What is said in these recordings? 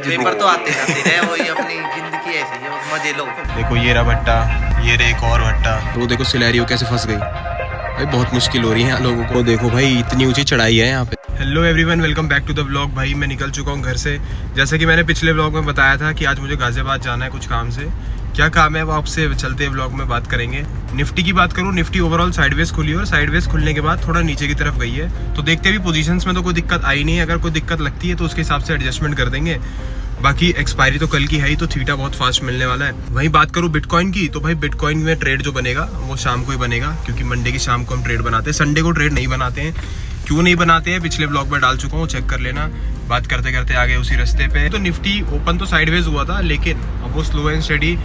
Paper तो आते जाते रहे, वही अपनी जिंदगी ऐसी है, बस मजे लो। देखो ये रहा भट्टा, ये रहे एक और भट्टा। वो देखो सिलेरियो कैसे फंस गई भाई, बहुत मुश्किल हो रही है यहाँ लोगों को। देखो भाई इतनी ऊंची चढ़ाई है यहाँ पे। Hello everyone, welcome back to the vlog. भाई मैं निकल चुका हूँ घर से। जैसे कि मैंने पिछले व्लॉग में बताया था कि आज मुझे गाजियाबाद जाना है कुछ काम से। क्या काम है वो आपसे चलते व्लॉग में बात करेंगे। निफ्टी की बात करूँ, निफ्टी ओवरऑल साइडवेज खुली और साइडवेज खुलने के बाद थोड़ा नीचे की तरफ गई है। तो देखते भी पोजीशंस में तो कोई दिक्कत आई नहीं है। अगर कोई दिक्कत लगती है तो उसके हिसाब से एडजस्टमेंट कर देंगे। बाकी एक्सपायरी तो कल की है ही, तो थीटा बहुत फास्ट मिलने वाला है। वहीं बात करूँ बिटकॉइन की, तो भाई बिटकॉइन में ट्रेड जो बनेगा वो शाम को ही बनेगा, क्योंकि मंडे की शाम को हम ट्रेड बनाते हैं, संडे को ट्रेड नहीं बनाते हैं। क्यों नहीं बनाते हैं पिछले ब्लॉग में डाल चुका हूँ, चेक कर लेना। बात करते करते आगे उसी रास्ते पे। तो निफ्टी ओपन तो साइडवेज हुआ था, लेकिन अब वो स्लो एंड स्टडी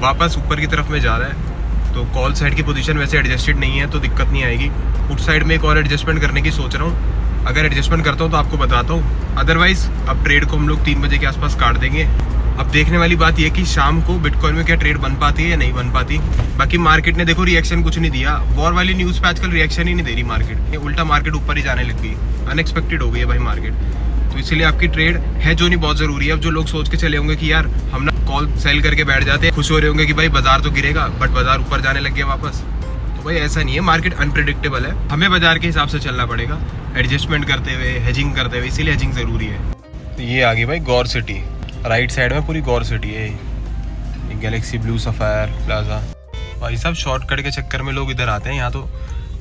वापस ऊपर की तरफ में जा रहा है। तो कॉल साइड की पोजीशन वैसे एडजस्टेड नहीं है, तो दिक्कत नहीं आएगी। पुट साइड में एक और एडजस्टमेंट करने की सोच रहा हूँ। अगर एडजस्टमेंट करता हूँ तो आपको बताता हूँ, अदरवाइज अब ट्रेड को हम लोग 3 बजे के आसपास काट देंगे। अब देखने वाली बात यह कि शाम को बिटकॉइन में क्या ट्रेड बन पाती है या नहीं बन पाती। बाकी मार्केट ने देखो रिएक्शन कुछ नहीं दिया। वॉर वाली न्यूज़ पे आजकल रिएक्शन ही नहीं दे रही मार्केट, उल्टा मार्केट ऊपर ही जाने लग गई। अनएक्सपेक्टेड हो गई है भाई मार्केट। तो इसीलिए आपकी ट्रेड है जो नहीं बहुत ज़रूरी है। अब जो लोग सोच के चले होंगे कि यार हम ना कॉल सेल करके बैठ जाते हैं, खुश हो रहे होंगे कि भाई बाजार तो गिरेगा, बट बाजार ऊपर जाने लग गया वापस। तो भाई ऐसा नहीं है, मार्केट अनप्रेडिक्टेबल है। हमें बाजार के हिसाब से चलना पड़ेगा, एडजस्टमेंट करते हुए, हेजिंग करते हुए। इसीलिए हेजिंग ज़रूरी है। तो ये आ गई भाई गौर सिटी, राइट साइड में पूरी गौर सिटी है। ये गैलेक्सी ब्लू सफायर प्लाजा। भाई सब शॉर्टकट के चक्कर में लोग इधर आते हैं। यहाँ तो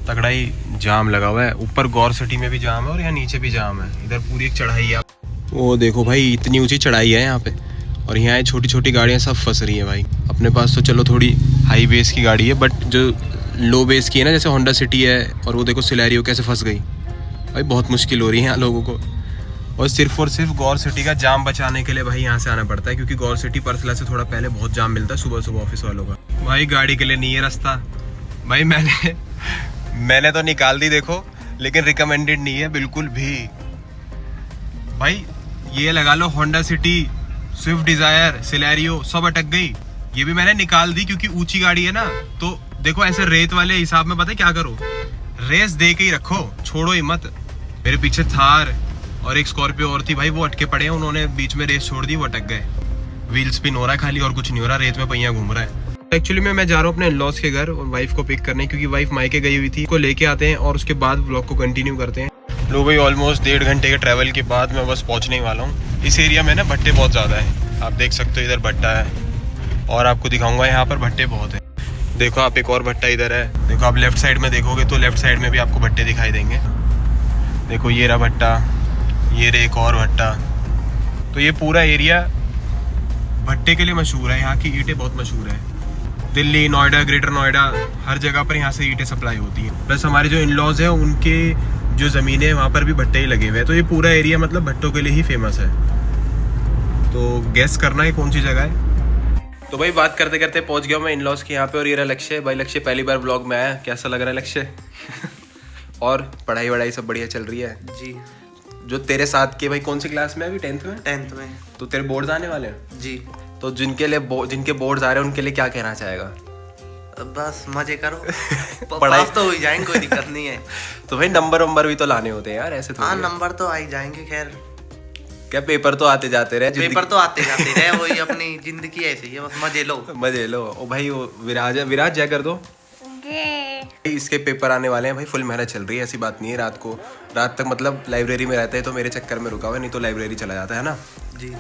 तगड़ा ही जाम लगा हुआ है। ऊपर गौर सिटी में भी जाम है और यहाँ नीचे भी जाम है। इधर पूरी एक चढ़ाई है। वो देखो भाई इतनी ऊंची चढ़ाई है यहाँ पे, और यहाँ छोटी छोटी गाड़ियाँ सब फंस रही हैं भाई। अपने पास तो चलो थोड़ी हाई बेस की गाड़ी है, बट जो लो बेस की है ना, जैसे होंडा सिटी है, और वो देखो सिलेरियो कैसे फंस गई भाई। बहुत मुश्किल हो रही है यहाँ लोगों को। और सिर्फ गौर सिटी का जाम बचाने के लिए भाई यहाँ से आना पड़ता है, क्योंकि गौर सिटी परसला से थोड़ा पहले बहुत जाम मिलता है सुबह सुबह ऑफिस वालों का। भाई गाड़ी के लिए नहीं है रास्ता भाई। मैंने तो निकाल दी देखो, लेकिन रिकमेंडेड नहीं है बिल्कुल भी भाई। ये लगा लो Honda City, Swift Dzire, Celerio सब अटक गई। ये भी मैंने निकाल दी क्योंकि ऊंची गाड़ी है ना। तो देखो ऐसे रेत वाले हिसाब में पता है क्या करो, रेस दे के ही रखो, छोड़ो ही मत। मेरे पीछे थार और एक स्कॉर्पियो और थी भाई, वो अटके पड़े हैं। उन्होंने बीच में रेस छोड़ दी, वो अटक गए। व्हील स्पिन हो रहा है खाली, और कुछ नहीं हो रहा। रेत में पहिया घूम रहा है। एक्चुअली मैं जा रहा हूँ अपने इन-लॉज के घर और वाइफ को पिक करने, क्योंकि वाइफ मायके गई हुई थी। को लेके आते हैं और उसके बाद व्लॉग को कंटिन्यू करते हैं। लो भाई ऑलमोस्ट 1.5 घंटे के ट्रैवल के बाद मैं बस पहुँचने वाला हूँ। इस एरिया में ना भट्टे बहुत ज़्यादा है, आप देख सकते हो। इधर भट्टा है और आपको दिखाऊंगा यहाँ पर भट्टे बहुत है। देखो आप एक और भट्टा इधर है। देखो आप लेफ्ट साइड में देखोगे तो लेफ्ट साइड में भी आपको भट्टे दिखाई देंगे। देखो ये रहा भट्टा, ये रहे एक और भट्टा। तो ये पूरा एरिया भट्टे के लिए मशहूर है। यहाँ की ईंटें बहुत मशहूर है। दिल्ली, नोएडा, ग्रेटर नोएडा, हर जगह पर यहाँ से ईंटें सप्लाई होती है। प्लस हमारे जो इन-लॉज हैं उनके जो ज़मीनें हैं वहाँ पर भी भट्टे ही लगे हुए हैं। तो ये पूरा एरिया मतलब भट्टों के लिए ही फेमस है। तो गेस करना है कौन सी जगह है। तो भाई बात करते करते पहुँच गया मैं इन-लॉज के यहाँ पे, और ये रहा लक्ष्य। भाई लक्ष्य पहली बार ब्लॉग में आया, कैसा लग रहा है लक्ष्य? और पढ़ाई वढ़ाई सब बढ़िया चल रही है जी। जो तेरे साथ के भाई कौन सी क्लास में है अभी? 10th में? 10th में। तो तेरे बोर्ड्स आने वाले हैं जी। तो जिनके बोर्ड्स आ रहे हैं उनके लिए क्या कहना चाहेगा? बस मजे करो, पढ़ाई पास तो हो ही जाएंगे, कोई दिक्कत नहीं है। तो भाई नंबर भी तो लाने होते हैं यार, ऐसे थोड़ी हाँ है। नंबर तो आ ही जाएंगे। खैर क्या पेपर तो आते जाते रहे, पेपर तो आते जाते रहे, वही अपनी जिंदगी ऐसी है, बस मजे लो। मजे लो। ओ भाई वो विराज जय कर दो। इसके पेपर आने वाले हैं भाई, फुल मेहनत चल रही है। ऐसी बात नहीं है रात तक मतलब लाइब्रेरी में रहता है, तो मेरे चक्कर में रुका हुआ है, नहीं तो लाइब्रेरी चला जाता है ना जी।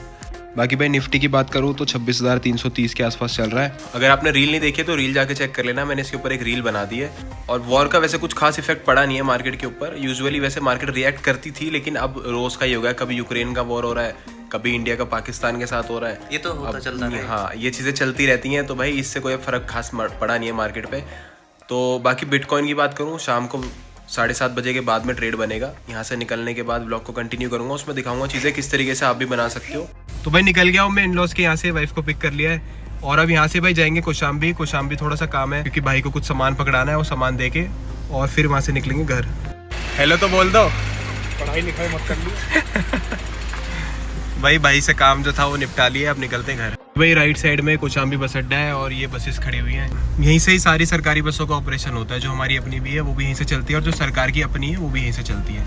बाकी भाई निफ्टी की बात करूँ तो 26,330 के आसपास चल रहा है। अगर आपने रील नहीं देखी तो रील जाके चेक कर लेना, मैंने इसके ऊपर एक रील बना दी है। और वॉर का वैसे कुछ खास इफेक्ट पड़ा नहीं है मार्केट के ऊपर। यूजुअली वैसे मार्केट रिएक्ट करती थी, लेकिन अब रोज का ही हो गया। कभी यूक्रेन का वॉर हो रहा है, कभी इंडिया का पाकिस्तान के साथ हो रहा है। ये तो होता चलता है। हाँ ये चीज़ें चलती रहती हैं, तो भाई इससे कोई फर्क खास पड़ा नहीं है मार्केट पे। तो बाकी बिटकॉइन की बात करूँ, शाम को 7:30 बजे के बाद में ट्रेड बनेगा। यहाँ से निकलने के बाद ब्लॉग को कंटिन्यू करूँगा, उसमें दिखाऊंगा चीज़ें किस तरीके से आप भी बना सकते हो। तो भाई निकल गया हूँ मैं इन-लॉज के यहाँ से, वाइफ को पिक कर लिया है। और अब यहाँ से भाई जाएंगे कौशाम्बी थोड़ा सा काम है, क्योंकि भाई को कुछ सामान पकड़ाना है। वो सामान दे के और फिर वहाँ से निकलेंगे घर। हेलो तो बोल दो, पढ़ाई लिखाई मत कर ली। भाई से काम जो था वो निपटा लिया, अब निकलते हैं घर। भाई राइट साइड में कौशाम्बी बस अड्डा है और ये बसेस खड़ी हुई हैं। यहीं से ही सारी सरकारी बसों का ऑपरेशन होता है। जो हमारी अपनी भी है वो भी यहीं से चलती है, और जो सरकार की अपनी है वो भी यहीं से चलती है।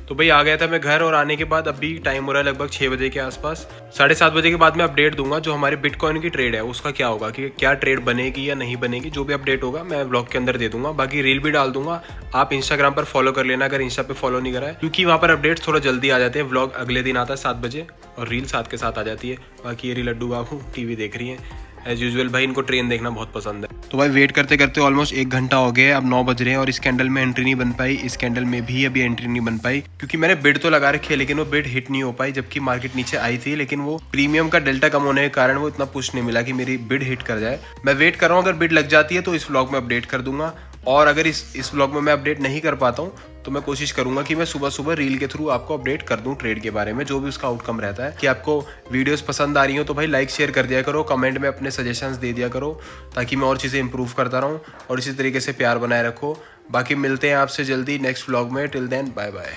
तो भाई आ गया था मैं घर, और आने के बाद अभी टाइम हो रहा है लगभग 6 बजे के आसपास। 7:30 बजे के बाद मैं अपडेट दूंगा जो हमारे बिटकॉइन की ट्रेड है उसका क्या होगा, कि क्या ट्रेड बनेगी या नहीं बनेगी। जो भी अपडेट होगा मैं व्लॉग के अंदर दे दूंगा। बाकी रील भी डाल दूंगा, आप इंस्टाग्राम पर फॉलो कर लेना अगर इंस्टा पे फॉलो नहीं करा है, क्योंकि वहाँ पर अपडेट्स थोड़ा जल्दी आ जाते हैं। व्लॉग अगले दिन आता है 7 बजे और रील साथ के साथ आ जाती है। बाकी ये री लड्डू बाबू टीवी देख रही है एज यूजुअल। भाई इनको ट्रेन देखना बहुत पसंद है। तो भाई वेट करते करते ऑलमोस्ट 1 घंटा हो गया, अब 9 बज रहे हैं और इस कैंडल में एंट्री नहीं बन पाई, इस कैंडल में भी अभी एंट्री नहीं बन पाई, क्योंकि मैंने बिड तो लगा रखी है लेकिन वो बिड हिट नहीं हो पाई। जबकि मार्केट नीचे आई थी, लेकिन वो प्रीमियम का डेल्टा कम होने के कारण वो इतना पुश नहीं मिला कि मेरी बिड हिट कर जाए। मैं वेट कर रहा हूँ, अगर बिड लग जाती है तो इस व्लॉग में अपडेट कर दूंगा, और अगर इस व्लॉग में मैं अपडेट नहीं कर पाता हूँ तो मैं कोशिश करूंगा कि मैं सुबह सुबह रील के थ्रू आपको अपडेट कर दूं ट्रेड के बारे में, जो भी उसका आउटकम रहता है। कि आपको वीडियोस पसंद आ रही हो तो भाई लाइक शेयर कर दिया करो, कमेंट में अपने सजेशंस दे दिया करो, ताकि मैं और चीज़ें इंप्रूव करता रहूं, और इसी तरीके से प्यार बनाए रखो। बाकी मिलते हैं आपसे जल्दी नेक्स्ट व्लॉग में। Till then bye bye.